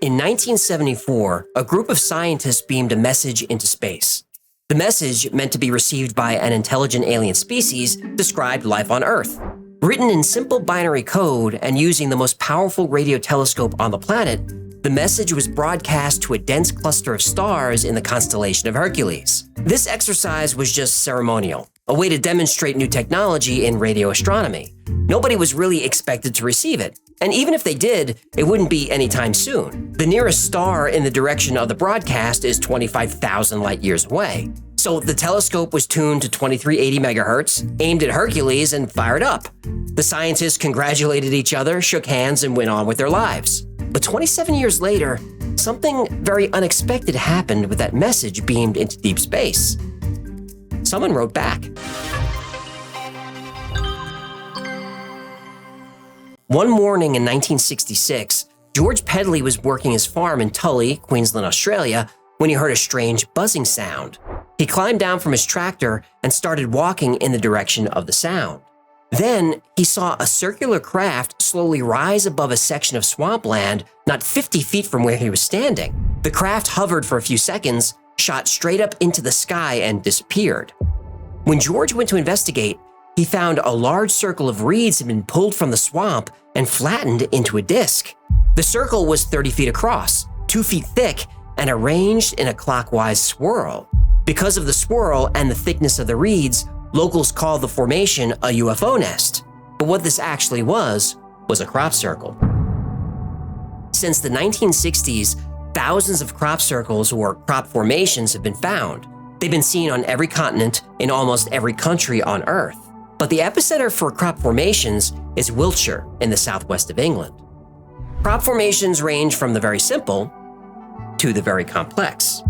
In 1974, a group of scientists beamed a message into space. The message, meant to be received by an intelligent alien species, described life on Earth. Written in simple binary code and using the most powerful radio telescope on the planet, the message was broadcast to a dense cluster of stars in the constellation of Hercules. This exercise was just ceremonial, a way to demonstrate new technology in radio astronomy. Nobody was really expected to receive it, and even if they did, it wouldn't be anytime soon. The nearest star in the direction of the broadcast is 25,000 light years away. So the telescope was tuned to 2380 megahertz, aimed at Hercules, and fired up. The scientists congratulated each other, shook hands, and went on with their lives. But 27 years later, something very unexpected happened with that message beamed into deep space. Someone wrote back. One morning in 1966, George Pedley was working his farm in Tully, Queensland, Australia, when he heard a strange buzzing sound. He climbed down from his tractor and started walking in the direction of the sound. Then he saw a circular craft slowly rise above a section of swampland not 50 feet from where he was standing. The craft hovered for a few seconds, shot straight up into the sky, and disappeared. When George went to investigate, he found a large circle of reeds had been pulled from the swamp and flattened into a disc. The circle was 30 feet across, 2 feet thick, and arranged in a clockwise swirl. Because of the swirl and the thickness of the reeds, locals called the formation a UFO nest. But what this actually was a crop circle. Since the 1960s, thousands of crop circles or crop formations have been found. They've been seen on every continent in almost every country on Earth. But the epicenter for crop formations is Wiltshire in the southwest of England. Crop formations range from the very simple to the very complex.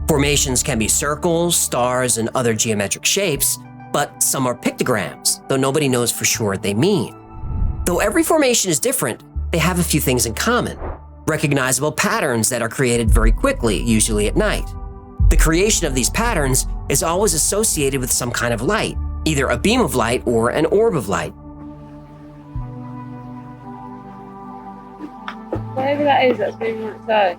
Formations can be circles, stars, and other geometric shapes, but some are pictograms, though nobody knows for sure what they mean. Though every formation is different, they have a few things in common. Recognizable patterns that are created very quickly, usually at night. The creation of these patterns is always associated with some kind of light, either a beam of light or an orb of light. Whatever that is, that's moving on its own.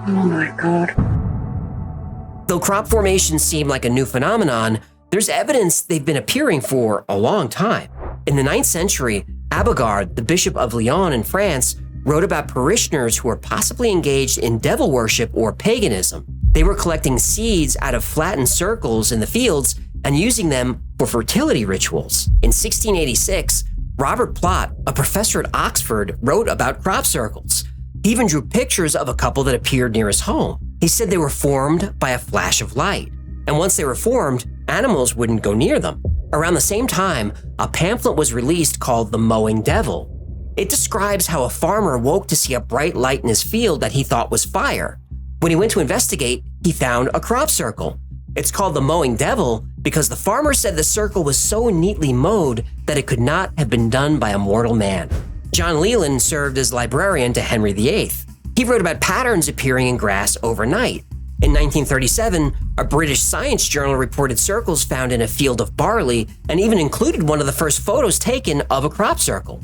Oh my God. Though crop formations seem like a new phenomenon, there's evidence they've been appearing for a long time. In the 9th century, Abegard, the Bishop of Lyon in France, wrote about parishioners who were possibly engaged in devil worship or paganism. They were collecting seeds out of flattened circles in the fields and using them for fertility rituals. In 1686, Robert Plot, a professor at Oxford, wrote about crop circles. He even drew pictures of a couple that appeared near his home. He said they were formed by a flash of light. And once they were formed, animals wouldn't go near them. Around the same time, a pamphlet was released called The Mowing Devil. It describes how a farmer woke to see a bright light in his field that he thought was fire. When he went to investigate, he found a crop circle. It's called The Mowing Devil because the farmer said the circle was so neatly mowed that it could not have been done by a mortal man. John Leland served as librarian to Henry VIII. He wrote about patterns appearing in grass overnight. In 1937, a British science journal reported circles found in a field of barley and even included one of the first photos taken of a crop circle.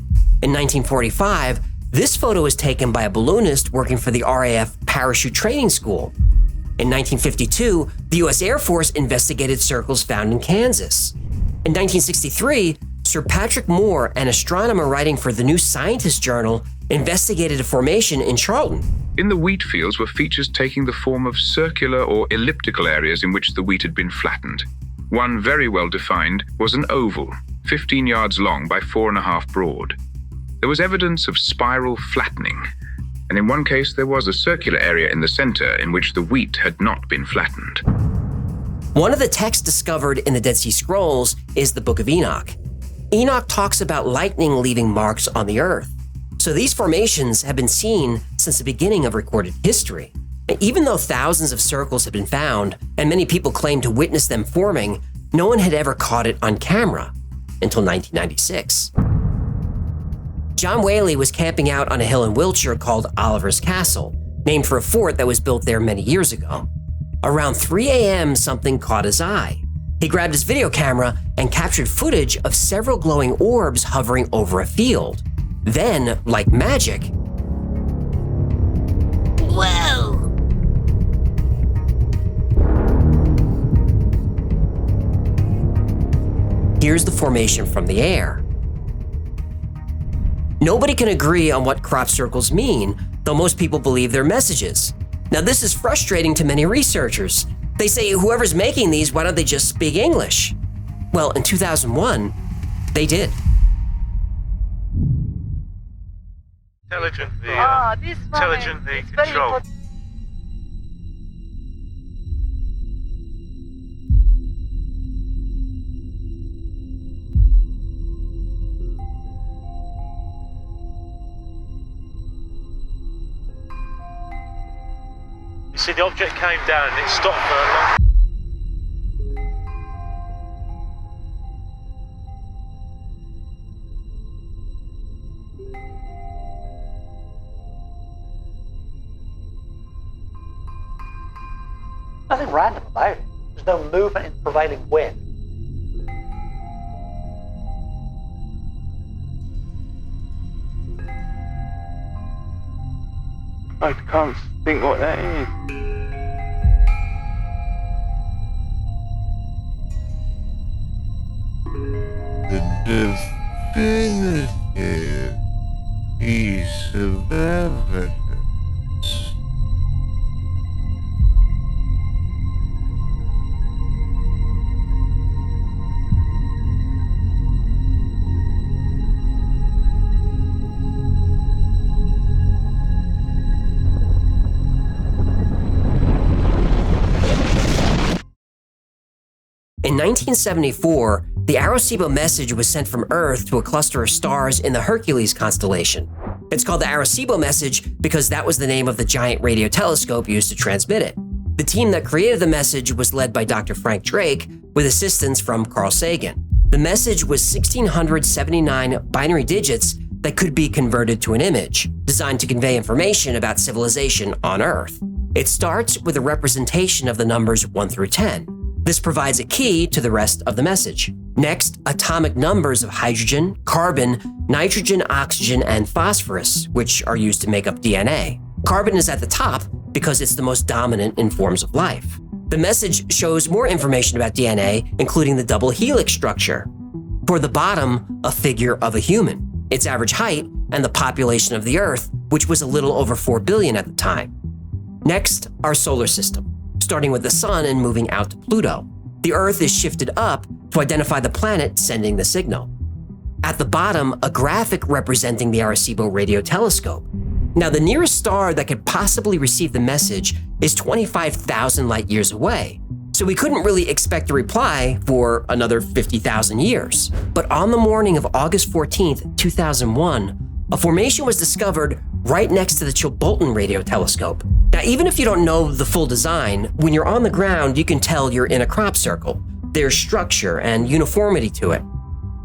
In 1945, this photo was taken by a balloonist working for the RAF Parachute Training School. In 1952, the U.S. Air Force investigated circles found in Kansas. In 1963, Sir Patrick Moore, an astronomer writing for the New Scientist journal, investigated a formation in Charlton. In the wheat fields were features taking the form of circular or elliptical areas in which the wheat had been flattened. One very well defined was an oval, 15 yards long by 4.5 broad. There was evidence of spiral flattening, and in one case there was a circular area in the center in which the wheat had not been flattened. One of the texts discovered in the Dead Sea Scrolls is the Book of Enoch. Enoch talks about lightning leaving marks on the earth. So these formations have been seen since the beginning of recorded history. And even though thousands of circles have been found, and many people claim to witness them forming, no one had ever caught it on camera until 1996. John Whaley was camping out on a hill in Wiltshire called Oliver's Castle, named for a fort that was built there many years ago. Around 3 a.m., something caught his eye. He grabbed his video camera and captured footage of several glowing orbs hovering over a field. Then, like magic, Whoa! here's the formation from the air. Nobody can agree on what crop circles mean, though most people believe they're messages. Now, this is frustrating to many researchers. They say, whoever's making these, why don't they just speak English? Well, in 2001, they did. Intelligently controlled. You see, the object came down and it stopped for a long. Nothing random about it. There's no movement in the prevailing wind. I can't think what that is. The definitive piece of evidence. In 1974, the Arecibo message was sent from Earth to a cluster of stars in the Hercules constellation. It's called the Arecibo message because that was the name of the giant radio telescope used to transmit it. The team that created the message was led by Dr. Frank Drake, with assistance from Carl Sagan. The message was 1,679 binary digits that could be converted to an image, designed to convey information about civilization on Earth. It starts with a representation of the numbers 1 through 10. This provides a key to the rest of the message. Next, atomic numbers of hydrogen, carbon, nitrogen, oxygen, and phosphorus, which are used to make up DNA. Carbon is at the top because it's the most dominant in forms of life. The message shows more information about DNA, including the double helix structure. Toward the bottom, a figure of a human, its average height, and the population of the Earth, which was a little over 4 billion at the time. Next, our solar system, starting with the Sun and moving out to Pluto. The Earth is shifted up to identify the planet sending the signal. At the bottom, a graphic representing the Arecibo radio telescope. Now, the nearest star that could possibly receive the message is 25,000 light years away, so we couldn't really expect a reply for another 50,000 years. But on the morning of August 14th, 2001, a formation was discovered right next to the Chilbolton radio telescope. Now, even if you don't know the full design, when you're on the ground, you can tell you're in a crop circle. There's structure and uniformity to it.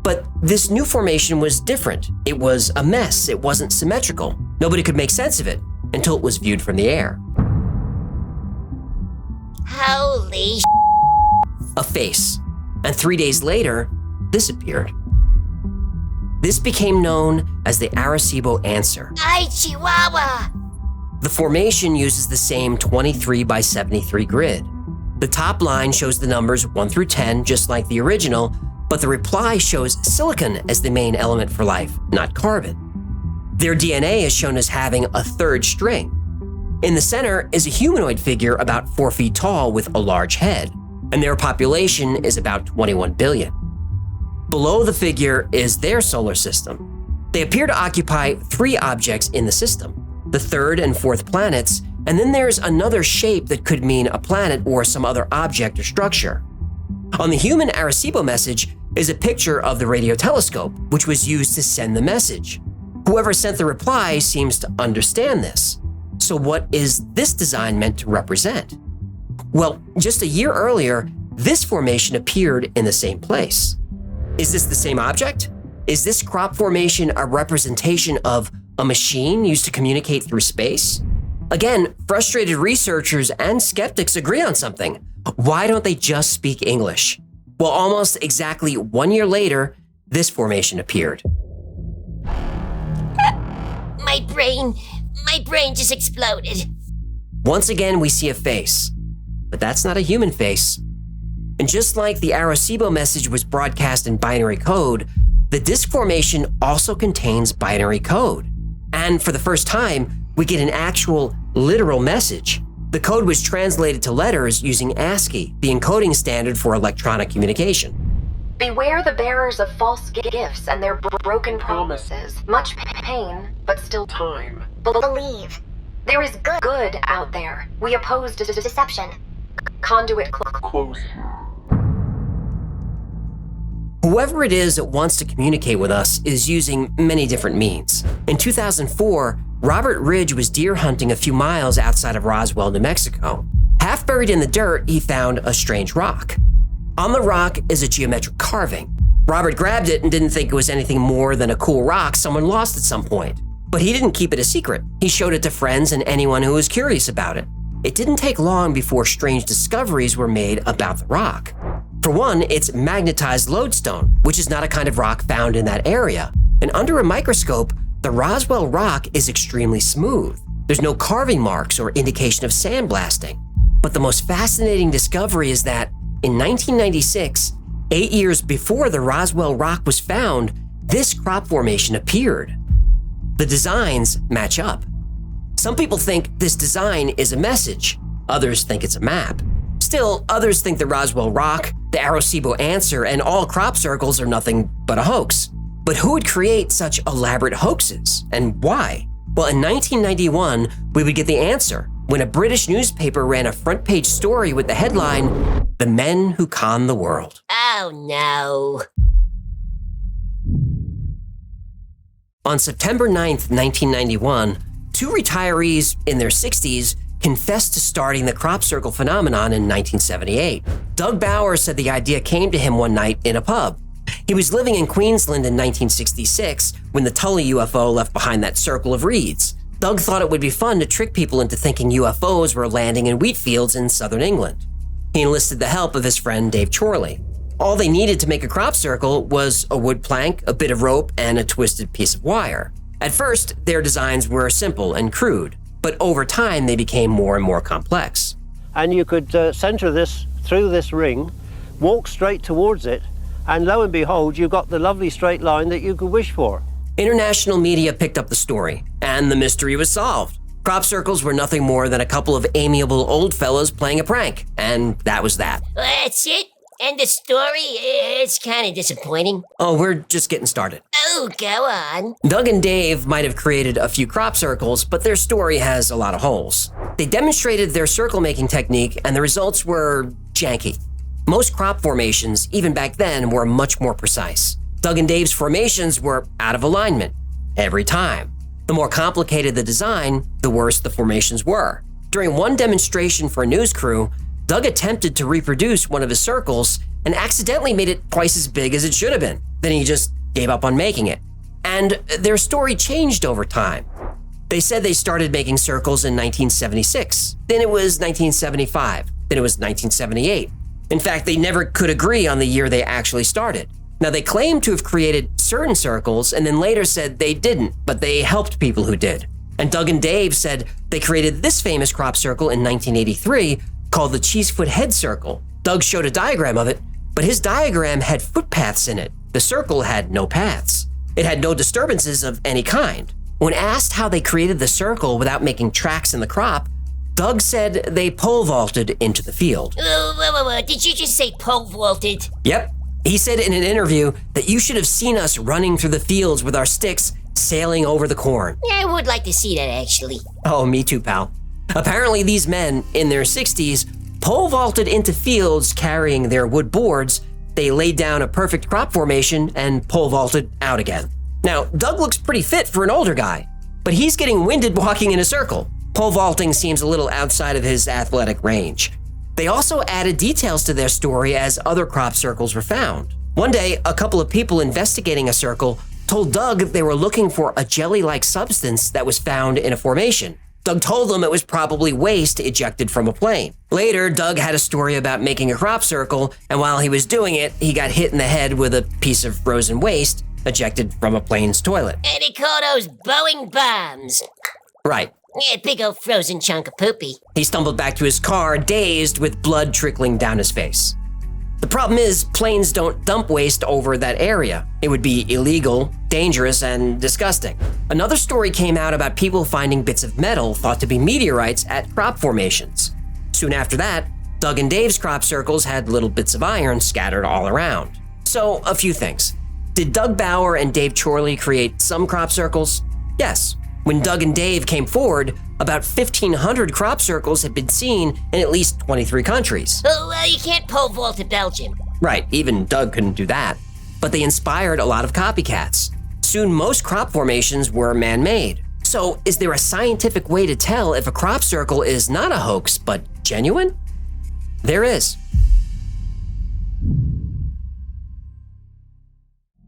But this new formation was different. It was a mess. It wasn't symmetrical. Nobody could make sense of it until it was viewed from the air. Holy A face. And 3 days later, this appeared. This became known as the Arecibo Answer. Ay, Chihuahua! The formation uses the same 23 by 73 grid. The top line shows the numbers 1 through 10, just like the original, but the reply shows silicon as the main element for life, not carbon. Their DNA is shown as having a third string. In the center is a humanoid figure about 4 feet tall with a large head, and their population is about 21 billion. Below the figure is their solar system. They appear to occupy 3 objects in the system, the 3rd and 4th planets, and then there's another shape that could mean a planet or some other object or structure. On the human Arecibo message is a picture of the radio telescope, which was used to send the message. Whoever sent the reply seems to understand this. So what is this design meant to represent? Well, just a year earlier, this formation appeared in the same place. Is this the same object? Is this crop formation a representation of a machine used to communicate through space? Again, frustrated researchers and skeptics agree on something. Why don't they just speak English? Well, almost exactly 1 year later, this formation appeared. My brain just exploded. Once again, we see a face, but that's not a human face. And just like the Arecibo message was broadcast in binary code, the disk formation also contains binary code. And for the first time, we get an actual, literal message. The code was translated to letters using ASCII, the encoding standard for electronic communication. Beware the bearers of false gifts and their broken promises. Much pain, but still time. Believe. There is good out there. We oppose deception. Conduit close. Whoever it is that wants to communicate with us is using many different means. In 2004, Robert Ridge was deer hunting a few miles outside of Roswell, New Mexico. Half buried in the dirt, he found a strange rock. On the rock is a geometric carving. Robert grabbed it and didn't think it was anything more than a cool rock someone lost at some point. But he didn't keep it a secret. He showed it to friends and anyone who was curious about it. It didn't take long before strange discoveries were made about the rock. For one, it's magnetized lodestone, which is not a kind of rock found in that area. And under a microscope, the Roswell rock is extremely smooth. There's no carving marks or indication of sandblasting. But the most fascinating discovery is that in 1996, 8 years before the Roswell rock was found, this crop formation appeared. The designs match up. Some people think this design is a message. Others think it's a map. Still, others think the Roswell rock, the Arecibo answer, and all crop circles are nothing but a hoax. But who would create such elaborate hoaxes, and why? Well, in 1991, we would get the answer when a British newspaper ran a front-page story with the headline, "The Men Who Con the World." Oh no. On September 9th, 1991, two retirees in their 60s confessed to starting the crop circle phenomenon in 1978. Doug Bauer said the idea came to him one night in a pub. He was living in Queensland in 1966 when the Tully UFO left behind that circle of reeds. Doug thought it would be fun to trick people into thinking UFOs were landing in wheat fields in southern England. He enlisted the help of his friend Dave Chorley. All they needed to make a crop circle was a wood plank, a bit of rope, and a twisted piece of wire. At first, their designs were simple and crude, but over time they became more and more complex. And you could center this through this ring, walk straight towards it, and lo and behold, you got the lovely straight line that you could wish for. International media picked up the story, and the mystery was solved. Crop circles were nothing more than a couple of amiable old fellows playing a prank, and that was that. That's it? And the story? It's kind of disappointing. Oh, we're just getting started. Oh, go on. Doug and Dave might have created a few crop circles, but their story has a lot of holes. They demonstrated their circle-making technique, and the results were janky. Most crop formations, even back then, were much more precise. Doug and Dave's formations were out of alignment every time. The more complicated the design, the worse the formations were. During one demonstration for a news crew, Doug attempted to reproduce one of his circles and accidentally made it twice as big as it should have been. Then he just gave up on making it. And their story changed over time. They said they started making circles in 1976. Then it was 1975. Then it was 1978. In fact, they never could agree on the year they actually started. Now, they claimed to have created certain circles and then later said they didn't, but they helped people who did. And Doug and Dave said they created this famous crop circle in 1983 called the Cheesefoot Head Circle. Doug showed a diagram of it, but his diagram had footpaths in it. The circle had no paths. It had no disturbances of any kind. When asked how they created the circle without making tracks in the crop, Doug said they pole vaulted into the field. Whoa. Did you just say pole vaulted? Yep. He said in an interview that you should have seen us running through the fields with our sticks sailing over the corn. Yeah, I would like to see that, actually. Oh, me too, pal. Apparently, these men in their 60s pole vaulted into fields carrying their wood boards. They laid down a perfect crop formation and pole vaulted out again. Now, Doug looks pretty fit for an older guy, but he's getting winded walking in a circle. Pole vaulting seems a little outside of his athletic range. They also added details to their story as other crop circles were found. One day, a couple of people investigating a circle told Doug they were looking for a jelly-like substance that was found in a formation. Doug told them it was probably waste ejected from a plane. Later, Doug had a story about making a crop circle, and while he was doing it, he got hit in the head with a piece of frozen waste ejected from a plane's toilet. And they call those Boeing bombs. Right. Yeah, big old frozen chunk of poopy. He stumbled back to his car, dazed with blood trickling down his face. The problem is, planes don't dump waste over that area. It would be illegal, dangerous, and disgusting. Another story came out about people finding bits of metal thought to be meteorites at crop formations. Soon after that, Doug and Dave's crop circles had little bits of iron scattered all around. So, a few things. Did Doug Bauer and Dave Chorley create some crop circles? Yes. When Doug and Dave came forward, about 1,500 crop circles had been seen in at least 23 countries. Oh, well, you can't pole vault to Belgium. Right, even Doug couldn't do that. But they inspired a lot of copycats. Soon, most crop formations were man-made. So, is there a scientific way to tell if a crop circle is not a hoax, but genuine? There is.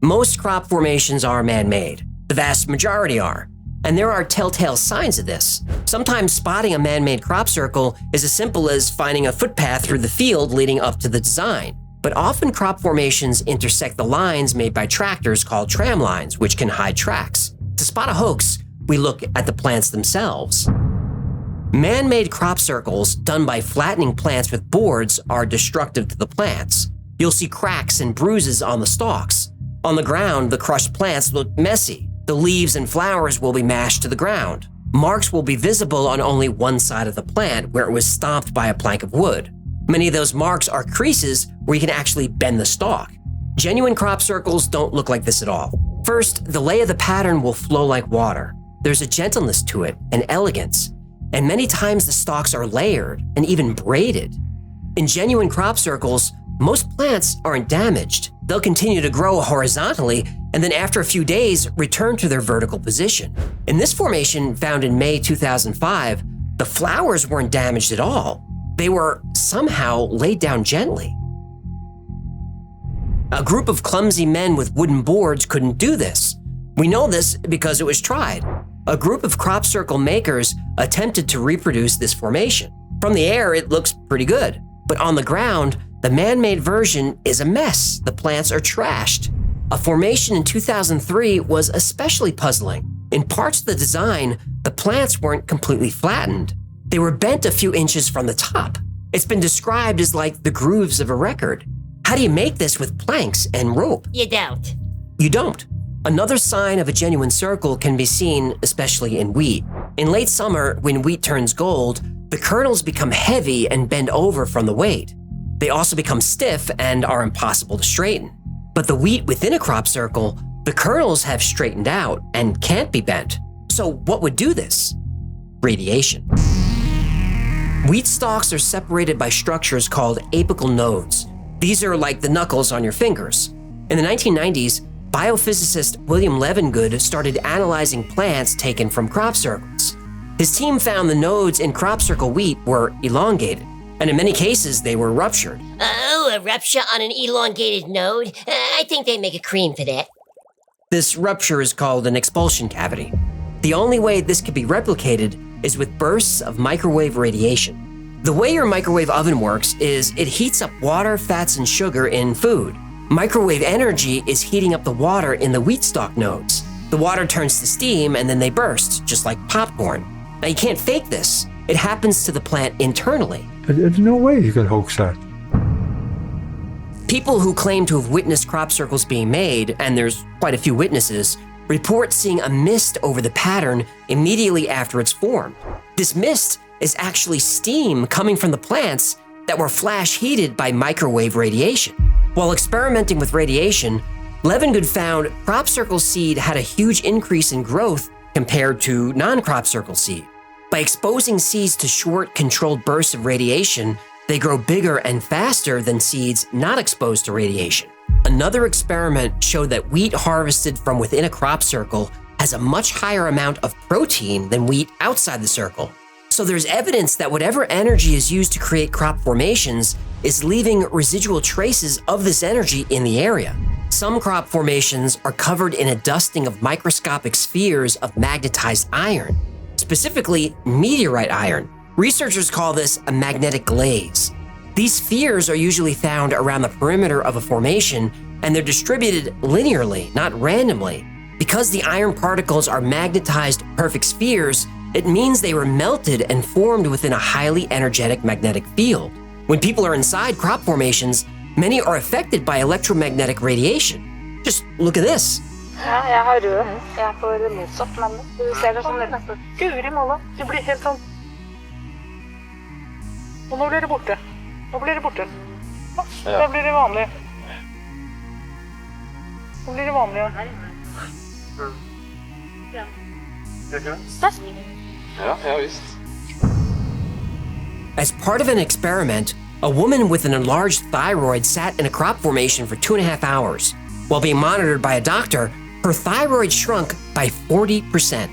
Most crop formations are man-made. The vast majority are. And there are telltale signs of this. Sometimes spotting a man-made crop circle is as simple as finding a footpath through the field leading up to the design. But often crop formations intersect the lines made by tractors called tram lines, which can hide tracks. To spot a hoax, we look at the plants themselves. Man-made crop circles done by flattening plants with boards are destructive to the plants. You'll see cracks and bruises on the stalks. On the ground, the crushed plants look messy. The leaves and flowers will be mashed to the ground. Marks will be visible on only one side of the plant where it was stomped by a plank of wood. Many of those marks are creases where you can actually bend the stalk. Genuine crop circles don't look like this at all. First, the lay of the pattern will flow like water. There's a gentleness to it, an elegance, and many times the stalks are layered and even braided. In genuine crop circles, most plants aren't damaged. They'll continue to grow horizontally and then after a few days return to their vertical position. In this formation found in May 2005, the flowers weren't damaged at all. They were somehow laid down gently. A group of clumsy men with wooden boards couldn't do this. We know this because it was tried. A group of crop circle makers attempted to reproduce this formation. From the air, it looks pretty good, but on the ground, the man-made version is a mess. The plants are trashed. A formation in 2003 was especially puzzling. In parts of the design, the plants weren't completely flattened. They were bent a few inches from the top. It's been described as like the grooves of a record. How do you make this with planks and rope? You don't. You don't. Another sign of a genuine circle can be seen, especially in wheat. In late summer, when wheat turns gold, the kernels become heavy and bend over from the weight. They also become stiff and are impossible to straighten. But the wheat within a crop circle, the kernels have straightened out and can't be bent. So what would do this? Radiation. Wheat stalks are separated by structures called apical nodes. These are like the knuckles on your fingers. In the 1990s, biophysicist William Levengood started analyzing plants taken from crop circles. His team found the nodes in crop circle wheat were elongated, and in many cases they were ruptured. Oh, a rupture on an elongated node? I think they make a cream for that. This rupture is called an expulsion cavity. The only way this could be replicated is with bursts of microwave radiation. The way your microwave oven works is it heats up water, fats, and sugar in food. Microwave energy is heating up the water in the wheat stalk nodes. The water turns to steam and then they burst, just like popcorn. Now you can't fake this. It happens to the plant internally. There's no way you could hoax that. People who claim to have witnessed crop circles being made, and there's quite a few witnesses, report seeing a mist over the pattern immediately after it's formed. This mist is actually steam coming from the plants that were flash heated by microwave radiation. While experimenting with radiation, Levengood found crop circle seed had a huge increase in growth compared to non-crop circle seed. By exposing seeds to short, controlled bursts of radiation, they grow bigger and faster than seeds not exposed to radiation. Another experiment showed that wheat harvested from within a crop circle has a much higher amount of protein than wheat outside the circle. So there's evidence that whatever energy is used to create crop formations is leaving residual traces of this energy in the area. Some crop formations are covered in a dusting of microscopic spheres of magnetized iron. It's specifically meteorite iron. Researchers call this a magnetic glaze. These spheres are usually found around the perimeter of a formation, and they're distributed linearly, not randomly. Because the iron particles are magnetized perfect spheres, it means they were melted and formed within a highly energetic magnetic field. When people are inside crop formations, many are affected by electromagnetic radiation. Just look at this. Ja, jeg har rød. Jeg får motsatt, men du ser det sånn der. Guri malla, det blir helt sånn. Og nå blir det borte. Nå blir det borte. Da blir det vanlig. Nå blir det vanlig. Ja, visst. As part of an experiment, a woman with an enlarged thyroid sat in a crop formation for 2.5 hours. While being monitored by a doctor, her thyroid shrunk by 40%.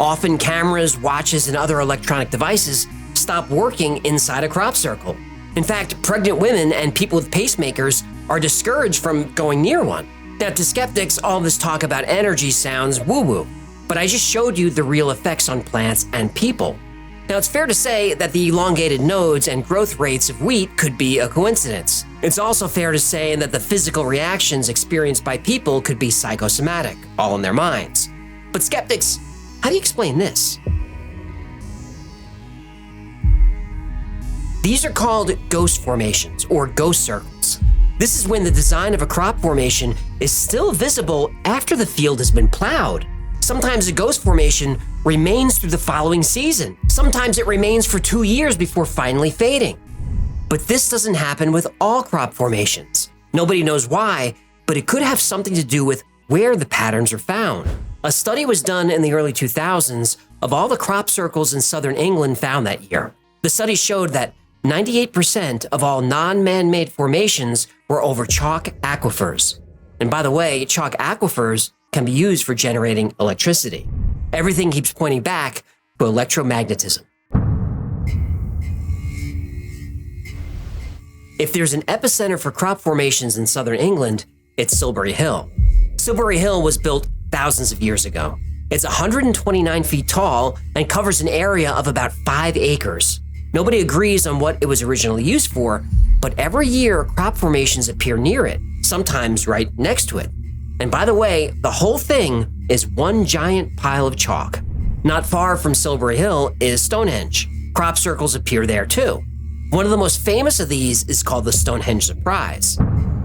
Often cameras, watches, and other electronic devices stop working inside a crop circle. In fact, pregnant women and people with pacemakers are discouraged from going near one. Now, to skeptics, all this talk about energy sounds woo-woo, but I just showed you the real effects on plants and people. Now, it's fair to say that the elongated nodes and growth rates of wheat could be a coincidence. It's also fair to say that the physical reactions experienced by people could be psychosomatic, all in their minds. But skeptics, how do you explain this? These are called ghost formations, or ghost circles. This is when the design of a crop formation is still visible after the field has been plowed. Sometimes a ghost formation remains through the following season. Sometimes it remains for 2 years before finally fading. But this doesn't happen with all crop formations. Nobody knows why, but it could have something to do with where the patterns are found. A study was done in the early 2000s of all the crop circles in southern England found that year. The study showed that 98% of all non-man-made formations were over chalk aquifers. And by the way, chalk aquifers can be used for generating electricity. Everything keeps pointing back to electromagnetism. If there's an epicenter for crop formations in southern England, it's Silbury Hill. Silbury Hill was built thousands of years ago. It's 129 feet tall and covers an area of about 5 acres. Nobody agrees on what it was originally used for, but every year crop formations appear near it, sometimes right next to it. And by the way, the whole thing is one giant pile of chalk. Not far from Silbury Hill is Stonehenge. Crop circles appear there too. One of the most famous of these is called the Stonehenge Surprise.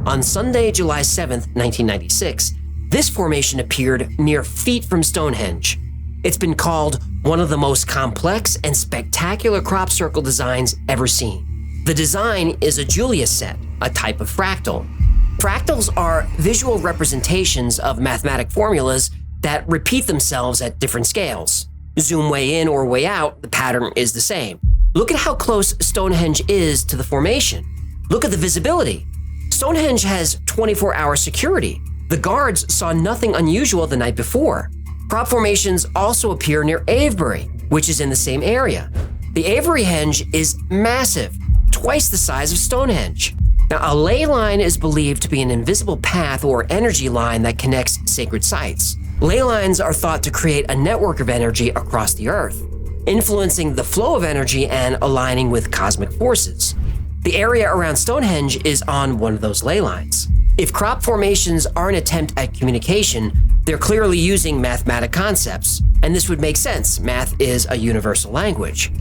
On Sunday, July 7th, 1996, this formation appeared mere feet from Stonehenge. It's been called one of the most complex and spectacular crop circle designs ever seen. The design is a Julius set, a type of fractal. Fractals are visual representations of mathematic formulas that repeat themselves at different scales. Zoom way in or way out, the pattern is the same. Look at how close Stonehenge is to the formation. Look at the visibility. Stonehenge has 24-hour security. The guards saw nothing unusual the night before. Crop formations also appear near Avebury, which is in the same area. The Avebury henge is massive, twice the size of Stonehenge. Now, a ley line is believed to be an invisible path or energy line that connects sacred sites. Ley lines are thought to create a network of energy across the earth, influencing the flow of energy and aligning with cosmic forces. The area around Stonehenge is on one of those ley lines. If crop formations are an attempt at communication, they're clearly using mathematic concepts, and this would make sense. Math is a universal language.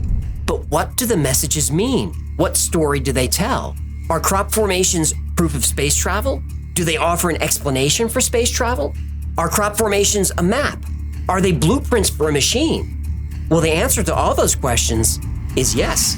But what do the messages mean? What story do they tell? Are crop formations proof of space travel? Do they offer an explanation for space travel? Are crop formations a map? Are they blueprints for a machine? Well, the answer to all those questions is yes.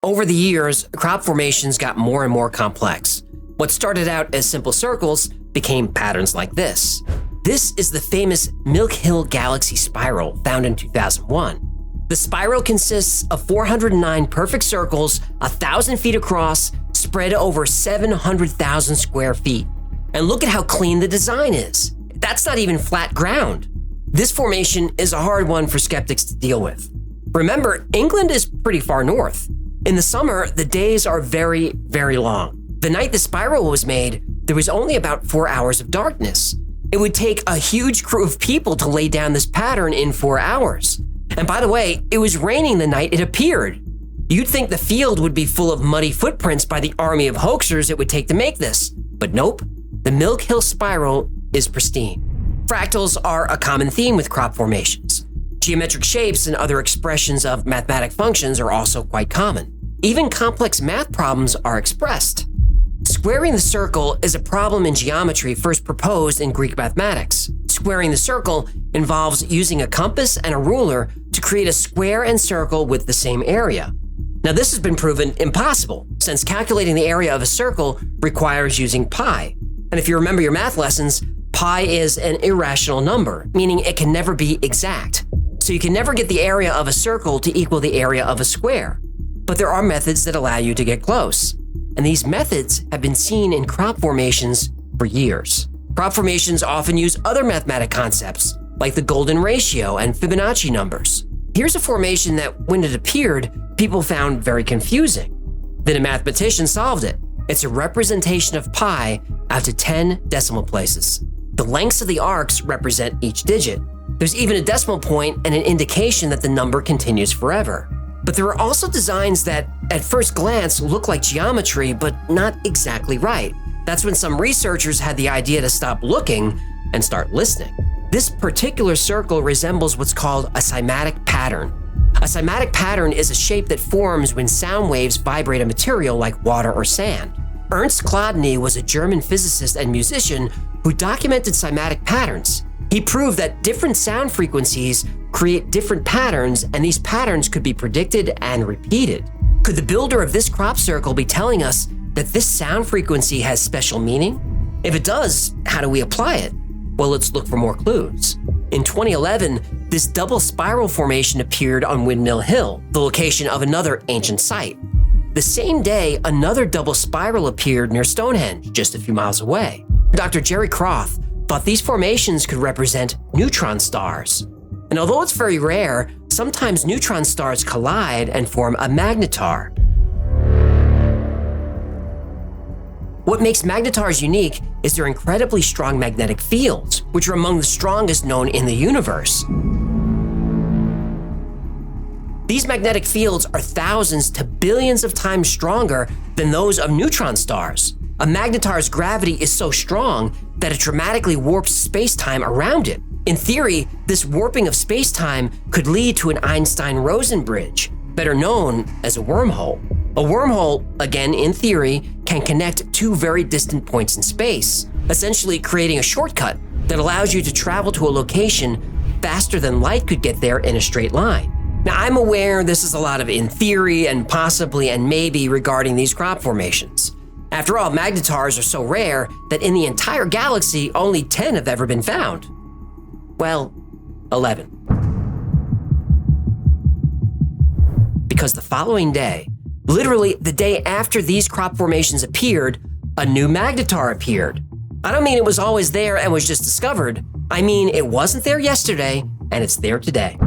Over the years, crop formations got more and more complex. What started out as simple circles became patterns like this. This is the famous Milk Hill Galaxy spiral found in 2001. The spiral consists of 409 perfect circles, 1,000 feet across, spread over 700,000 square feet. And look at how clean the design is. That's not even flat ground. This formation is a hard one for skeptics to deal with. Remember, England is pretty far north. In the summer, the days are very, very long. The night the spiral was made, there was only about 4 hours of darkness. It would take a huge crew of people to lay down this pattern in 4 hours. And by the way, it was raining the night it appeared. You'd think the field would be full of muddy footprints by the army of hoaxers it would take to make this. But nope, the Milk Hill spiral is pristine. Fractals are a common theme with crop formations. Geometric shapes and other expressions of mathematic functions are also quite common. Even complex math problems are expressed. Squaring the circle is a problem in geometry first proposed in Greek mathematics. Squaring the circle involves using a compass and a ruler to create a square and circle with the same area. Now, this has been proven impossible, since calculating the area of a circle requires using pi. And if you remember your math lessons, pi is an irrational number, meaning it can never be exact. So you can never get the area of a circle to equal the area of a square. But there are methods that allow you to get close. And these methods have been seen in crop formations for years. Crop formations often use other mathematic concepts, like the golden ratio and Fibonacci numbers. Here's a formation that, when it appeared, people found very confusing. Then a mathematician solved it. It's a representation of pi out to 10 decimal places. The lengths of the arcs represent each digit. There's even a decimal point and an indication that the number continues forever. But there are also designs that, at first glance, look like geometry, but not exactly right. That's when some researchers had the idea to stop looking and start listening. This particular circle resembles what's called a cymatic pattern. A cymatic pattern is a shape that forms when sound waves vibrate a material like water or sand. Ernst Chladni was a German physicist and musician who documented cymatic patterns. He proved that different sound frequencies create different patterns, and these patterns could be predicted and repeated. Could the builder of this crop circle be telling us that this sound frequency has special meaning? If it does, how do we apply it? Well, let's look for more clues. In 2011, this double spiral formation appeared on Windmill Hill, the location of another ancient site. The same day, another double spiral appeared near Stonehenge, just a few miles away. Dr. Jerry Croth thought these formations could represent neutron stars. And although it's very rare, sometimes neutron stars collide and form a magnetar. What makes magnetars unique is their incredibly strong magnetic fields, which are among the strongest known in the universe. These magnetic fields are thousands to billions of times stronger than those of neutron stars. A magnetar's gravity is so strong that it dramatically warps space-time around it. In theory, this warping of space-time could lead to an Einstein-Rosen bridge, better known as a wormhole. A wormhole, again in theory, can connect two very distant points in space, essentially creating a shortcut that allows you to travel to a location faster than light could get there in a straight line. Now, I'm aware this is a lot of in theory and possibly and maybe regarding these crop formations. After all, magnetars are so rare that in the entire galaxy, only 10 have ever been found. Well, 11. Because the following day, literally the day after these crop formations appeared, a new magnetar appeared. I don't mean it was always there and was just discovered. I mean it wasn't there yesterday and it's there today.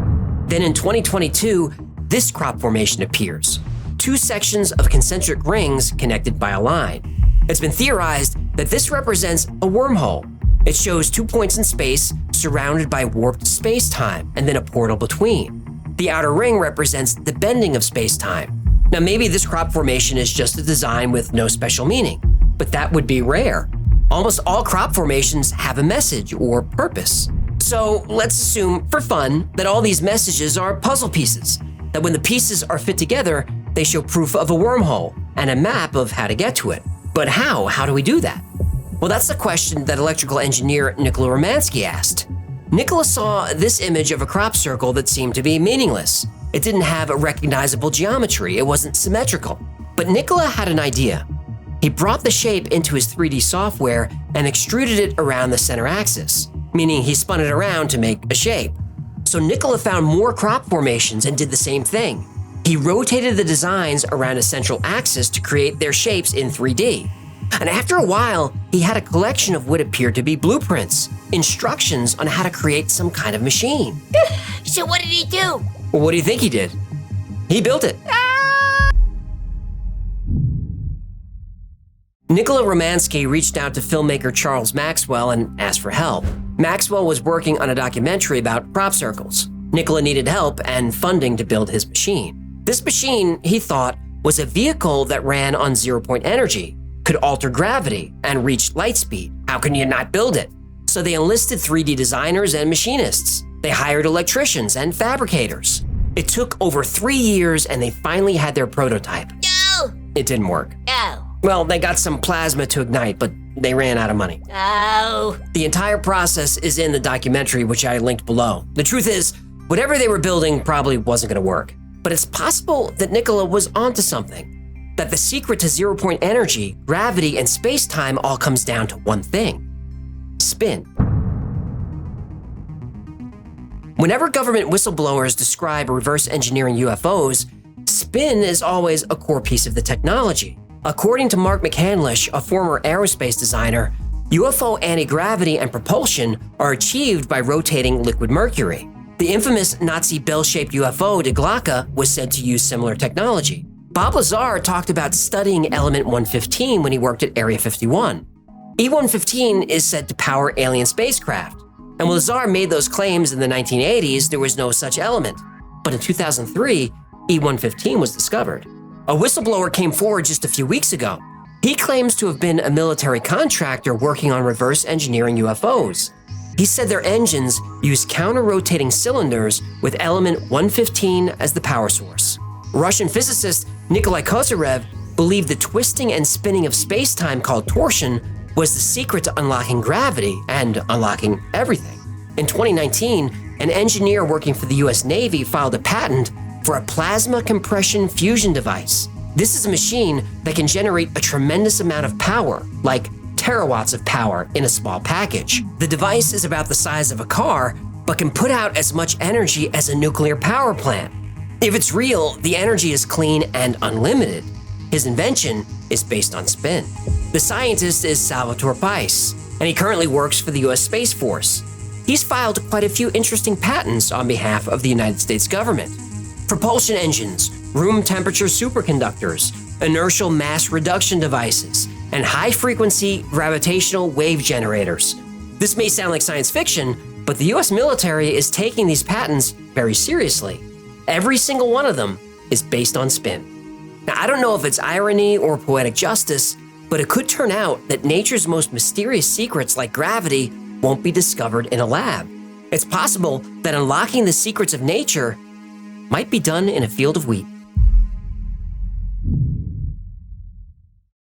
Then in 2022, this crop formation appears. 2 sections of concentric rings connected by a line. It's been theorized that this represents a wormhole. It shows 2 points in space surrounded by warped space-time and then a portal between. The outer ring represents the bending of space-time. Now, maybe this crop formation is just a design with no special meaning, but that would be rare. Almost all crop formations have a message or purpose. So let's assume, for fun, that all these messages are puzzle pieces, that when the pieces are fit together, they show proof of a wormhole and a map of how to get to it. But how? How do we do that? Well, that's the question that electrical engineer Nikola Romansky asked. Nikola saw this image of a crop circle that seemed to be meaningless. It didn't have a recognizable geometry. It wasn't symmetrical. But Nikola had an idea. He brought the shape into his 3D software and extruded it around the center axis, meaning he spun it around to make a shape. So Nikola found more crop formations and did the same thing. He rotated the designs around a central axis to create their shapes in 3D. And after a while, he had a collection of what appeared to be blueprints, instructions on how to create some kind of machine. So what did he do? Well, what do you think he did? He built it. Nicola Romanski reached out to filmmaker Charles Maxwell and asked for help. Maxwell was working on a documentary about crop circles. Nicola needed help and funding to build his machine. This machine, he thought, was a vehicle that ran on zero-point energy, could alter gravity, and reach light speed. How can you not build it? So they enlisted 3D designers and machinists. They hired electricians and fabricators. It took over 3 years and they finally had their prototype. No! It didn't work. Oh. Well, they got some plasma to ignite, but they ran out of money. Oh. The entire process is in the documentary, which I linked below. The truth is, whatever they were building probably wasn't going to work. But it's possible that Nicola was onto something. That the secret to zero-point energy, gravity, and space-time all comes down to one thing: spin. Whenever government whistleblowers describe reverse engineering UFOs, spin is always a core piece of the technology. According to Mark McCandlish, a former aerospace designer, UFO anti-gravity and propulsion are achieved by rotating liquid mercury. The infamous Nazi bell-shaped UFO De Glocke was said to use similar technology. Bob Lazar talked about studying element 115 when he worked at Area 51. E-115 is said to power alien spacecraft, and when Lazar made those claims in the 1980s, there was no such element. But in 2003, E-115 was discovered. A whistleblower came forward just a few weeks ago. He claims to have been a military contractor working on reverse engineering UFOs. He said their engines use counter-rotating cylinders with element 115 as the power source. Russian physicist Nikolai Kozyrev believed the twisting and spinning of space-time called torsion was the secret to unlocking gravity and unlocking everything. In 2019, an engineer working for the US Navy filed a patent for a plasma compression fusion device. This is a machine that can generate a tremendous amount of power, like terawatts of power in a small package. The device is about the size of a car, but can put out as much energy as a nuclear power plant. If it's real, the energy is clean and unlimited. His invention is based on spin. The scientist is Salvatore Pais, and he currently works for the US Space Force. He's filed quite a few interesting patents on behalf of the United States government. Propulsion engines, room temperature superconductors, inertial mass reduction devices, and high-frequency gravitational wave generators. This may sound like science fiction, but the US military is taking these patents very seriously. Every single one of them is based on spin. Now, I don't know if it's irony or poetic justice, but it could turn out that nature's most mysterious secrets like gravity won't be discovered in a lab. It's possible that unlocking the secrets of nature might be done in a field of wheat.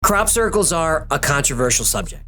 Crop circles are a controversial subject.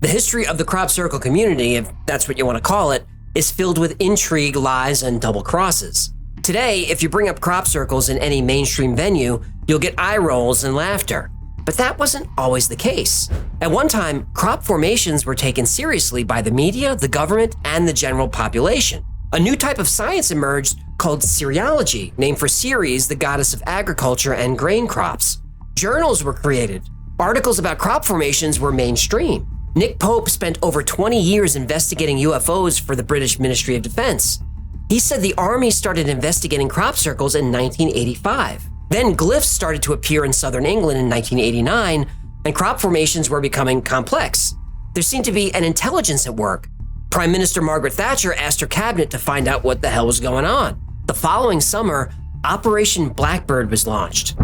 The history of the crop circle community, if that's what you want to call it, is filled with intrigue, lies, and double crosses. Today, if you bring up crop circles in any mainstream venue, you'll get eye rolls and laughter. But that wasn't always the case. At one time, crop formations were taken seriously by the media, the government, and the general population. A new type of science emerged called cerealogy, named for Ceres, the goddess of agriculture and grain crops. Journals were created. Articles about crop formations were mainstream. Nick Pope spent over 20 years investigating UFOs for the British Ministry of Defense. He said the army started investigating crop circles in 1985. Then glyphs started to appear in southern England in 1989, and crop formations were becoming complex. There seemed to be an intelligence at work. Prime Minister Margaret Thatcher asked her cabinet to find out what the hell was going on. The following summer, Operation Blackbird was launched.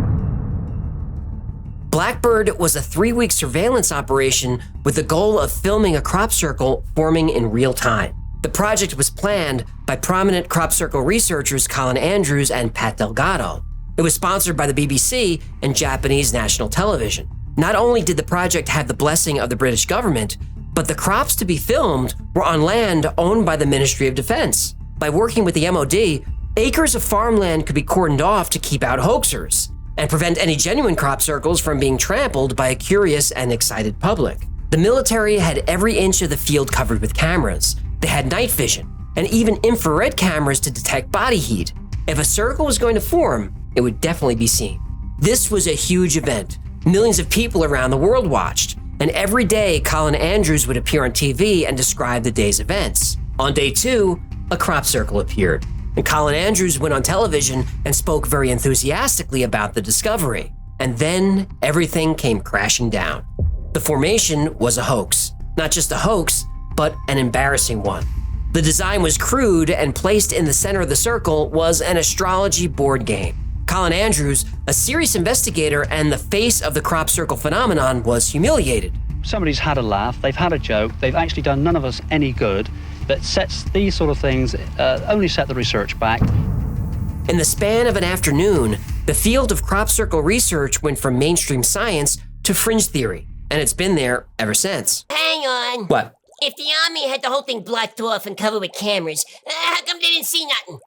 Blackbird was a 3-week surveillance operation with the goal of filming a crop circle forming in real time. The project was planned by prominent crop circle researchers Colin Andrews and Pat Delgado. It was sponsored by the BBC and Japanese national television. Not only did the project have the blessing of the British government, but the crops to be filmed were on land owned by the Ministry of Defense. By working with the MOD, acres of farmland could be cordoned off to keep out hoaxers and prevent any genuine crop circles from being trampled by a curious and excited public. The military had every inch of the field covered with cameras. They had night vision and even infrared cameras to detect body heat. If a circle was going to form, it would definitely be seen. This was a huge event. Millions of people around the world watched, and every day Colin Andrews would appear on TV and describe the day's events. On day 2, a crop circle appeared, and Colin Andrews went on television and spoke very enthusiastically about the discovery. And then everything came crashing down. The formation was a hoax. Not just a hoax, but an embarrassing one. The design was crude, and placed in the center of the circle was an astrology board game. Colin Andrews, a serious investigator and the face of the crop circle phenomenon, was humiliated. Somebody's had a laugh, they've had a joke, they've actually done none of us any good, that sets these sort of things, only set the research back. In the span of an afternoon, the field of crop circle research went from mainstream science to fringe theory, and it's been there ever since. Hang on. What? If the army had the whole thing blocked off and covered with cameras, how come they didn't see nothing?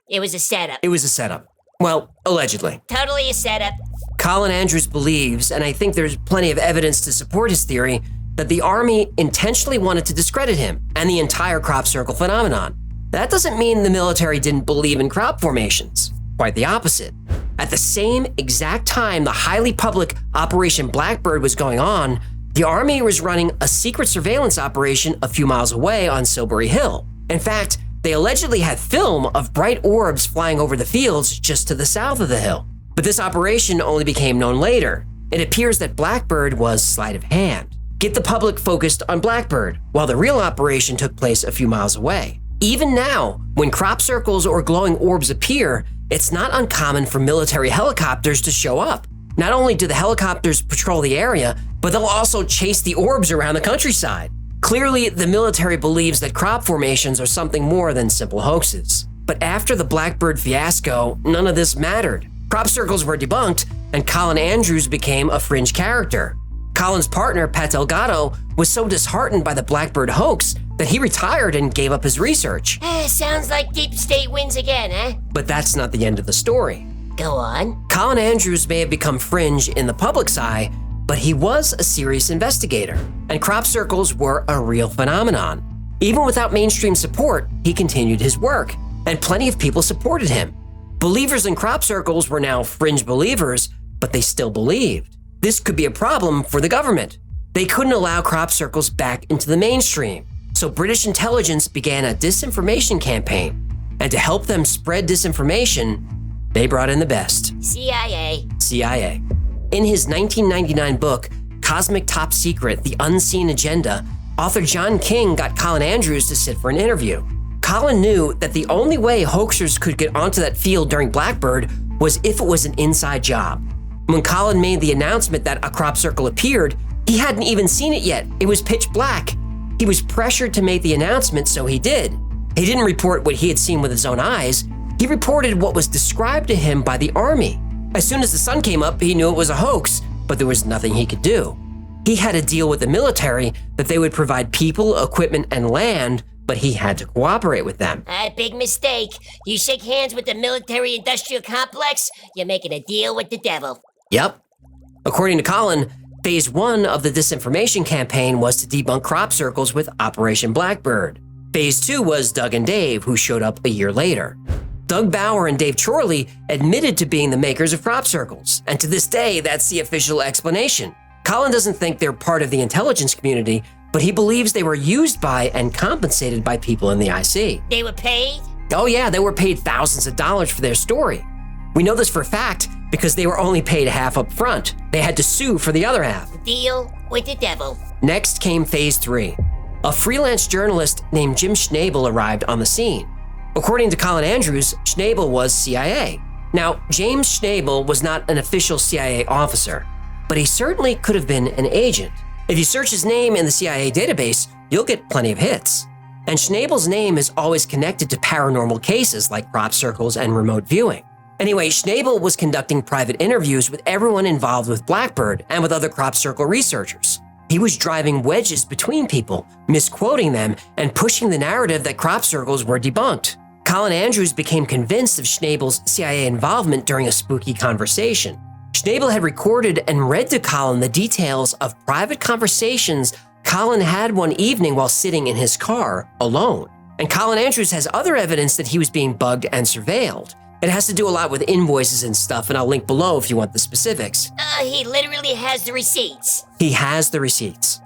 It was a setup. It was a setup. Well, allegedly. Totally a setup. Colin Andrews believes, and I think there's plenty of evidence to support his theory, that the army intentionally wanted to discredit him and the entire crop circle phenomenon. That doesn't mean the military didn't believe in crop formations. Quite the opposite. At the same exact time the highly public Operation Blackbird was going on, the army was running a secret surveillance operation a few miles away on Silbury Hill. In fact, they allegedly had film of bright orbs flying over the fields just to the south of the hill. But this operation only became known later. It appears that Blackbird was sleight of hand. Get the public focused on Blackbird, while the real operation took place a few miles away. Even now, when crop circles or glowing orbs appear, it's not uncommon for military helicopters to show up. Not only do the helicopters patrol the area, but they'll also chase the orbs around the countryside. Clearly, the military believes that crop formations are something more than simple hoaxes. But after the Blackbird fiasco, none of this mattered. Crop circles were debunked, and Colin Andrews became a fringe character. Colin's partner, Pat Delgado, was so disheartened by the Blackbird hoax that he retired and gave up his research. Sounds like Deep State wins again, eh? But that's not the end of the story. Go on. Colin Andrews may have become fringe in the public's eye, but he was a serious investigator, and crop circles were a real phenomenon. Even without mainstream support, he continued his work, and plenty of people supported him. Believers in crop circles were now fringe believers, but they still believed. This could be a problem for the government. They couldn't allow crop circles back into the mainstream, so British intelligence began a disinformation campaign. And to help them spread disinformation, they brought in the best. CIA. In his 1999 book, Cosmic Top Secret: The Unseen Agenda, author John King got Colin Andrews to sit for an interview. Colin knew that the only way hoaxers could get onto that field during Blackbird was if it was an inside job. When Colin made the announcement that a crop circle appeared, he hadn't even seen it yet. It was pitch black. He was pressured to make the announcement, so he did. He didn't report what he had seen with his own eyes. He reported what was described to him by the army. As soon as the sun came up, he knew it was a hoax, but there was nothing he could do. He had a deal with the military that they would provide people, equipment, and land, but he had to cooperate with them. A big mistake. You shake hands with the military-industrial complex, you're making a deal with the devil. Yep. According to Colin, phase 1 of the disinformation campaign was to debunk crop circles with Operation Blackbird. Phase 2 was Doug and Dave, who showed up a year later. Doug Bauer and Dave Chorley admitted to being the makers of crop circles, and to this day, that's the official explanation. Colin doesn't think they're part of the intelligence community, but he believes they were used by and compensated by people in the IC. They were paid? Oh yeah, they were paid thousands of dollars for their story. We know this for a fact because they were only paid half up front. They had to sue for the other half. Deal with the devil. Next came phase 3. A freelance journalist named Jim Schnabel arrived on the scene. According to Colin Andrews, Schnabel was CIA. Now, James Schnabel was not an official CIA officer, but he certainly could have been an agent. If you search his name in the CIA database, you'll get plenty of hits. And Schnabel's name is always connected to paranormal cases like crop circles and remote viewing. Anyway, Schnabel was conducting private interviews with everyone involved with Blackbird and with other crop circle researchers. He was driving wedges between people, misquoting them, and pushing the narrative that crop circles were debunked. Colin Andrews became convinced of Schnabel's CIA involvement during a spooky conversation. Schnabel had recorded and read to Colin the details of private conversations Colin had one evening while sitting in his car, alone. And Colin Andrews has other evidence that he was being bugged and surveilled. It has to do a lot with invoices and stuff, and I'll link below if you want the specifics. He literally has the receipts. He has the receipts.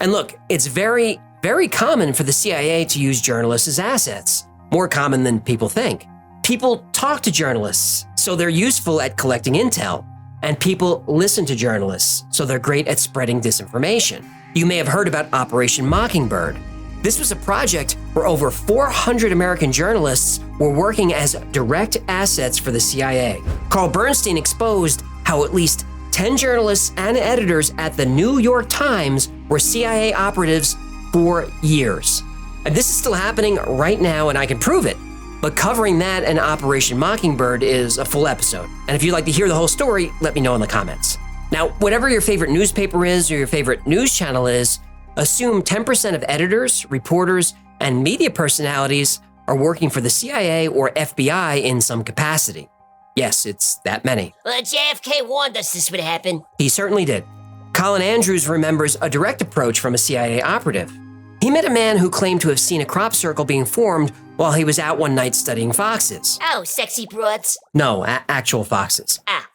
And look, it's very, very common for the CIA to use journalists as assets. More common than people think. People talk to journalists, so they're useful at collecting intel. and people listen to journalists, so they're great at spreading disinformation. You may have heard about Operation Mockingbird. This was a project where over 400 American journalists were working as direct assets for the CIA. Carl Bernstein exposed how at least 10 journalists and editors at the New York Times were CIA operatives for years. And this is still happening right now, and I can prove it. But covering that and Operation Mockingbird is a full episode. And if you'd like to hear the whole story, let me know in the comments. Now, whatever your favorite newspaper is or your favorite news channel is, assume 10% of editors, reporters, and media personalities are working for the CIA or FBI in some capacity. Yes, it's that many. Well, JFK warned us this would happen. He certainly did. Colin Andrews remembers a direct approach from a CIA operative. He met a man who claimed to have seen a crop circle being formed while he was out one night studying foxes. Oh, sexy broads. No, actual foxes. Ah.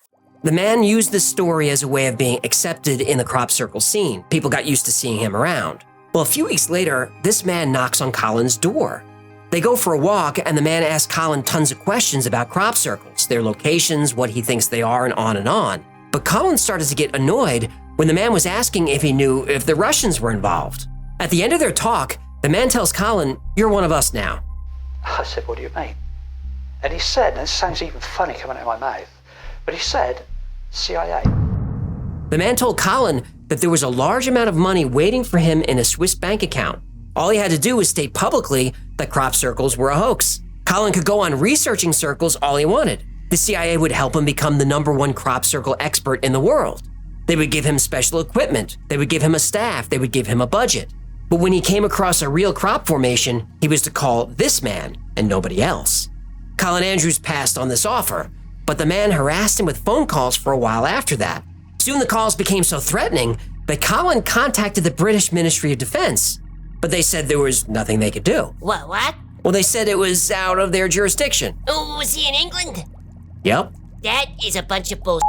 The man used this story as a way of being accepted in the crop circle scene. People got used to seeing him around. Well, a few weeks later, this man knocks on Colin's door. They go for a walk, and the man asks Colin tons of questions about crop circles, their locations, what he thinks they are, and on and on. But Colin started to get annoyed when the man was asking if he knew if the Russians were involved. At the end of their talk, the man tells Colin, "You're one of us now." I said, "What do you mean?" And he said, and this sounds even funny coming out of my mouth, but he said, "CIA." The man told Colin that there was a large amount of money waiting for him in a Swiss bank account. All he had to do was state publicly that crop circles were a hoax. Colin could go on researching circles all he wanted. The CIA would help him become the #1 crop circle expert in the world. They would give him special equipment. They would give him a staff. They would give him a budget. But when he came across a real crop formation, he was to call this man and nobody else. Colin Andrews passed on this offer, but the man harassed him with phone calls for a while after that. Soon the calls became so threatening that Colin contacted the British Ministry of Defense, but they said there was nothing they could do. What? Well, they said it was out of their jurisdiction. Oh, was he in England? Yep. That is a bunch of bull.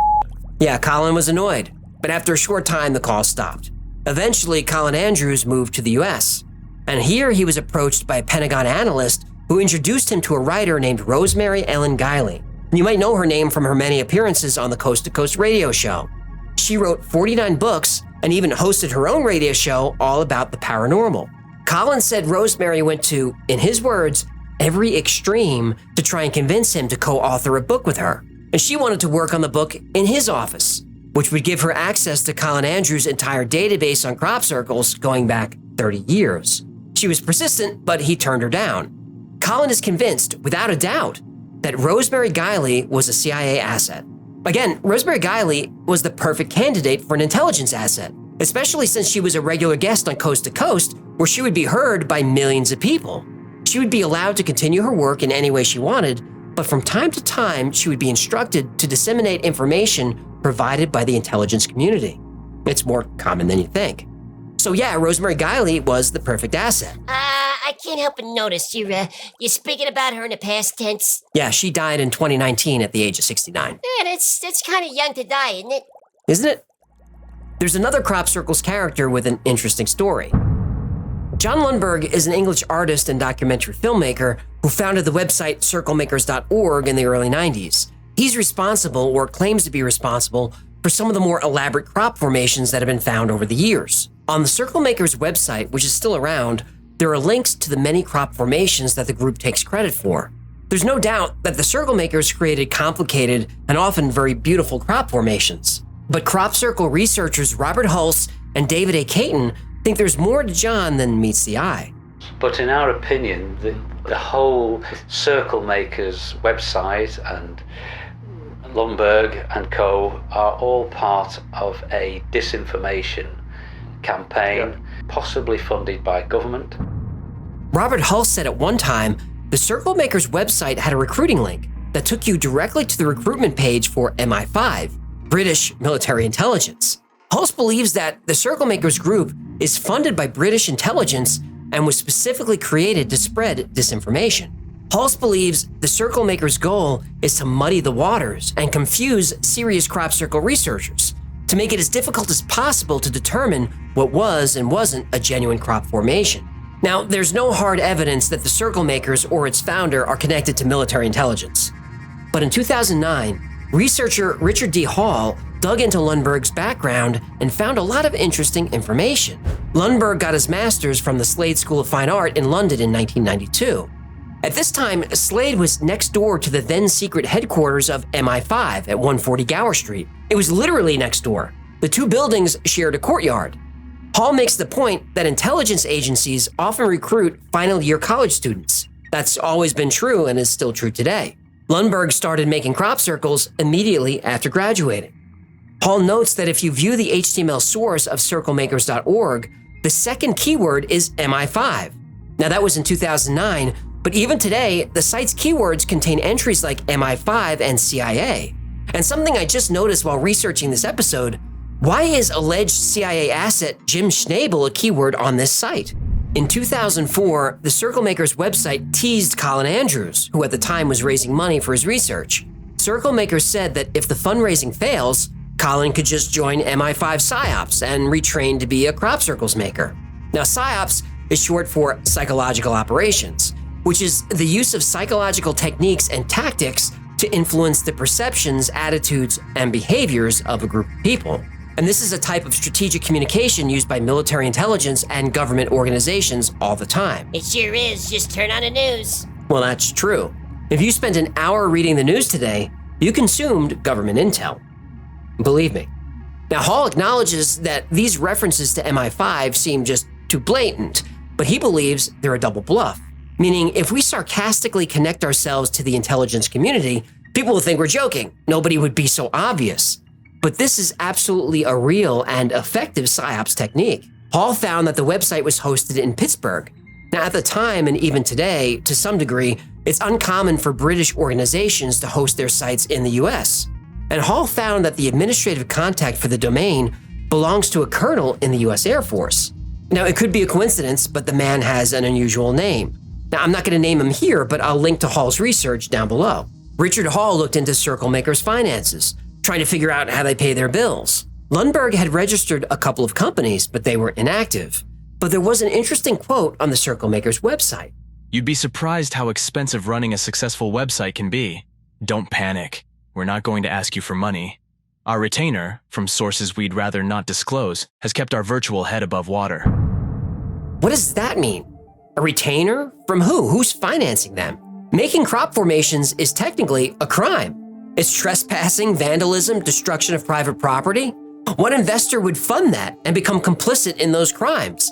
Yeah, Colin was annoyed, but after a short time, the call stopped. Eventually, Colin Andrews moved to the US, and here he was approached by a Pentagon analyst who introduced him to a writer named Rosemary Ellen Guiley. You might know her name from her many appearances on the Coast to Coast radio show. She wrote 49 books and even hosted her own radio show all about the paranormal. Colin said Rosemary went to, in his words, every extreme to try and convince him to co-author a book with her. And she wanted to work on the book in his office, which would give her access to Colin Andrews' entire database on crop circles going back 30 years. She was persistent, but he turned her down. Colin is convinced, without a doubt, that Rosemary Guiley was a CIA asset. Again, Rosemary Guiley was the perfect candidate for an intelligence asset, especially since she was a regular guest on Coast to Coast, where she would be heard by millions of people. She would be allowed to continue her work in any way she wanted, but from time to time, she would be instructed to disseminate information provided by the intelligence community. It's more common than you think. So yeah, Rosemary Guiley was the perfect asset. I can't help but notice you're speaking about her in the past tense. Yeah, she died in 2019 at the age of 69. Yeah, that's kind of young to die, isn't it? Isn't it? There's another Crop Circles character with an interesting story. John Lundberg is an English artist and documentary filmmaker who founded the website circlemakers.org in the early 90s. He's responsible, or claims to be responsible, for some of the more elaborate crop formations that have been found over the years. On the Circle Makers website, which is still around, there are links to the many crop formations that the group takes credit for. There's no doubt that the Circle Makers created complicated and often very beautiful crop formations. But crop circle researchers Robert Hulse and David A. Caton think there's more to John than meets the eye. But in our opinion, the whole Circle Makers website and Lundberg and co. are all part of a disinformation campaign, possibly funded by government. Robert Hulse said at one time, the Circle Makers website had a recruiting link that took you directly to the recruitment page for MI5, British military intelligence. Hulse believes that the Circle Makers group is funded by British intelligence and was specifically created to spread disinformation. Hulse believes the Circle Makers' goal is to muddy the waters and confuse serious crop circle researchers, to make it as difficult as possible to determine what was and wasn't a genuine crop formation. Now, there's no hard evidence that the Circle Makers or its founder are connected to military intelligence. But in 2009, researcher Richard D. Hall dug into Lundberg's background and found a lot of interesting information. Lundberg got his master's from the Slade School of Fine Art in London in 1992. At this time, Slade was next door to the then-secret headquarters of MI5 at 140 Gower Street. It was literally next door. The two buildings shared a courtyard. Hall makes the point that intelligence agencies often recruit final-year college students. That's always been true and is still true today. Lundberg started making crop circles immediately after graduating. Hall notes that if you view the HTML source of circlemakers.org, the second keyword is MI5. Now that was in 2009, but even today, the site's keywords contain entries like MI5 and CIA. And something I just noticed while researching this episode, why is alleged CIA asset Jim Schnabel a keyword on this site? In 2004, the CircleMakers website teased Colin Andrews, who at the time was raising money for his research. CircleMakers said that if the fundraising fails, Colin could just join MI5 PSYOPs and retrain to be a crop circles maker. Now, PSYOPs is short for psychological operations, which is the use of psychological techniques and tactics to influence the perceptions, attitudes, and behaviors of a group of people. And this is a type of strategic communication used by military intelligence and government organizations all the time. It sure is. Just turn on the news. Well, that's true. If you spent an hour reading the news today, you consumed government intel. Believe me. Now, Hall acknowledges that these references to MI5 seem just too blatant, but he believes they're a double bluff. Meaning, if we sarcastically connect ourselves to the intelligence community, people will think we're joking. Nobody would be so obvious. But this is absolutely a real and effective PSYOPs technique. Hall found that the website was hosted in Pittsburgh. Now, at the time, and even today, to some degree, it's uncommon for British organizations to host their sites in the US. And Hall found that the administrative contact for the domain belongs to a colonel in the US Air Force. Now, it could be a coincidence, but the man has an unusual name. Now, I'm not going to name him here, but I'll link to Hall's research down below. Richard Hall looked into CircleMakers' finances, trying to figure out how they pay their bills. Lundberg had registered a couple of companies, but they were inactive. But there was an interesting quote on the CircleMakers website. You'd be surprised how expensive running a successful website can be. Don't panic. We're not going to ask you for money. Our retainer, from sources we'd rather not disclose, has kept our virtual head above water. What does that mean? A retainer? From who? Who's financing them? Making crop formations is technically a crime. It's trespassing, vandalism, destruction of private property. What investor would fund that and become complicit in those crimes?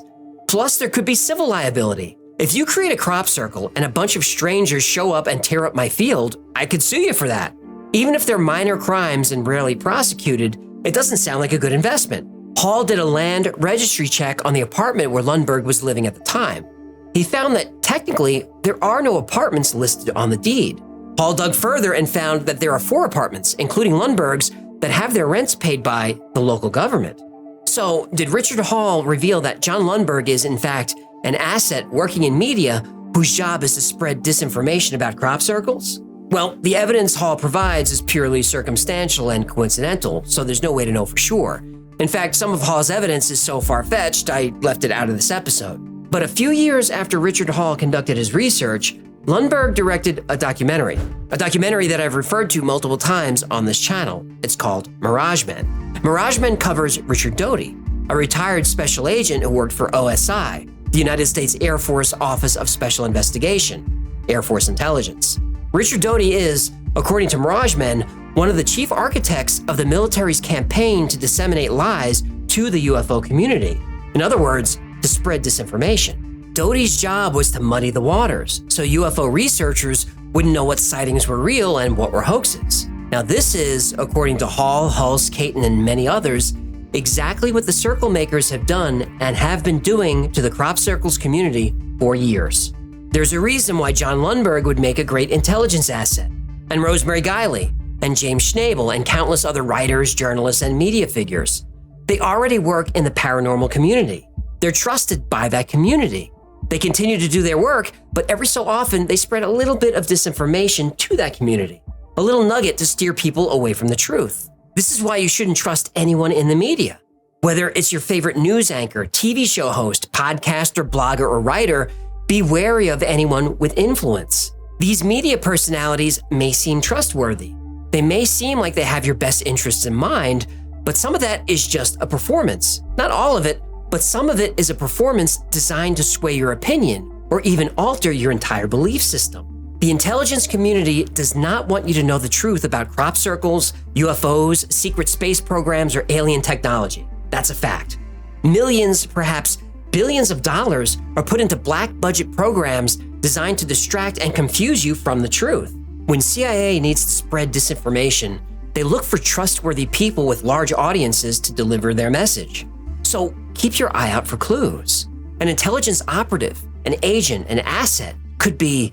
Plus, there could be civil liability. If you create a crop circle and a bunch of strangers show up and tear up my field, I could sue you for that. Even if they're minor crimes and rarely prosecuted, it doesn't sound like a good investment. Hall did a land registry check on the apartment where Lundberg was living at the time. He found that technically there are no apartments listed on the deed. Hall dug further and found that there are 4 apartments, including Lundberg's, that have their rents paid by the local government. So, did Richard Hall reveal that John Lundberg is, in fact, an asset working in media whose job is to spread disinformation about crop circles? Well, the evidence Hall provides is purely circumstantial and coincidental, so there's no way to know for sure. In fact, some of Hall's evidence is so far-fetched, I left it out of this episode. But a few years after Richard Hall conducted his research, Lundberg directed a documentary that I've referred to multiple times on this channel. It's called Mirage Men. Mirage Men covers Richard Doty, a retired special agent who worked for OSI, the United States Air Force Office of Special Investigation, Air Force Intelligence. Richard Doty is, according to Mirage Men, one of the chief architects of the military's campaign to disseminate lies to the UFO community. In other words, to spread disinformation. Doty's job was to muddy the waters, so UFO researchers wouldn't know what sightings were real and what were hoaxes. Now this is, according to Hall, Hulse, Caton, and many others, exactly what the CircleMakers have done and have been doing to the crop circles community for years. There's a reason why John Lundberg would make a great intelligence asset, and Rosemary Guiley, and James Schnabel, and countless other writers, journalists, and media figures. They already work in the paranormal community. They're trusted by that community. They continue to do their work, but every so often they spread a little bit of disinformation to that community, a little nugget to steer people away from the truth. This is why you shouldn't trust anyone in the media. Whether it's your favorite news anchor, TV show host, podcaster, blogger, or writer, be wary of anyone with influence. These media personalities may seem trustworthy, They may seem like they have your best interests in mind, but some of that is just a performance. Not all of it, but some of it is a performance designed to sway your opinion or even alter your entire belief system. The intelligence community does not want you to know the truth about crop circles, UFOs, secret space programs, or alien technology. That's a fact. Millions, perhaps billions of dollars are put into black budget programs designed to distract and confuse you from the truth. When CIA needs to spread disinformation, they look for trustworthy people with large audiences to deliver their message. So keep your eye out for clues. An intelligence operative, an agent, an asset could be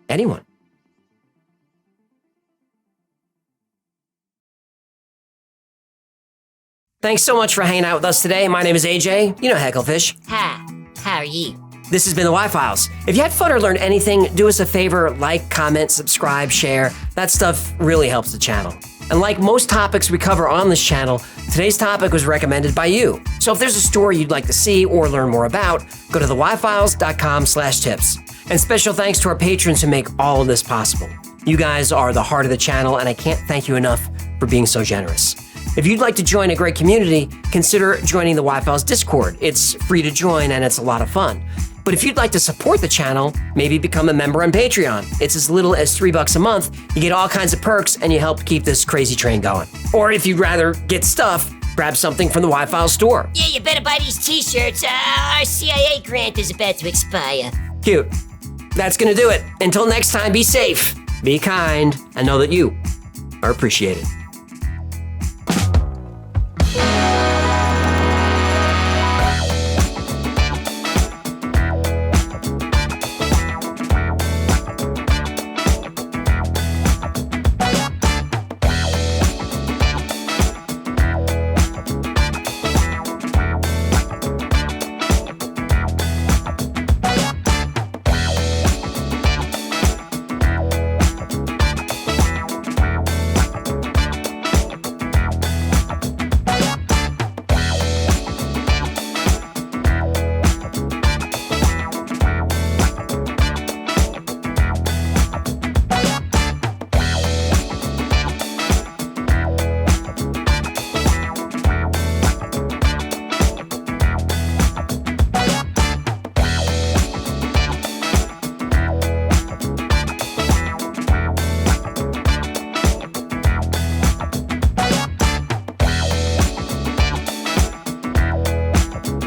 anyone. Thanks so much for hanging out with us today. My name is AJ. You know Hecklefish. Hi, how are you? This has been the Y-Files. If you had fun or learned anything, do us a favor, like, comment, subscribe, share. That stuff really helps the channel. And like most topics we cover on this channel, today's topic was recommended by you. So if there's a story you'd like to see or learn more about, go to theyfiles.com/tips. And special thanks to our patrons who make all of this possible. You guys are the heart of the channel, and I can't thank you enough for being so generous. If you'd like to join a great community, consider joining the Y-Files Discord. It's free to join and it's a lot of fun. But if you'd like to support the channel, maybe become a member on Patreon. It's as little as $3 a month. You get all kinds of perks and you help keep this crazy train going. Or if you'd rather get stuff, grab something from the Y-Files store. Yeah, you better buy these t-shirts. Our CIA grant is about to expire. Cute. That's gonna do it. Until next time, be safe, be kind, and know that you are appreciated.